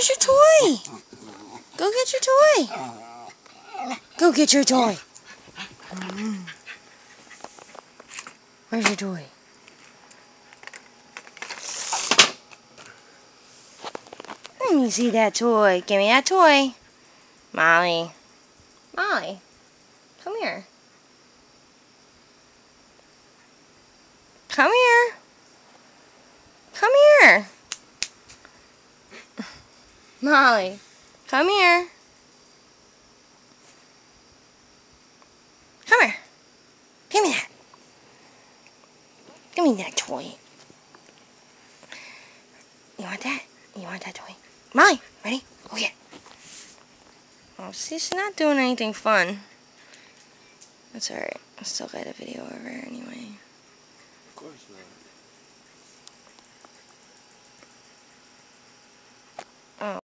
Where's your toy? Go get your toy. Go get your toy. Where's your toy? Let me see that toy. Give me that toy. Molly. Molly. Come here. Come here. Come here. Molly. Come here. Come here. Give me that. Give me that toy. You want that? You want that toy? Molly, ready? Go get it. Oh, see, she's not doing anything fun. That's alright. I still got a video of her anyway. Of course not. Oh.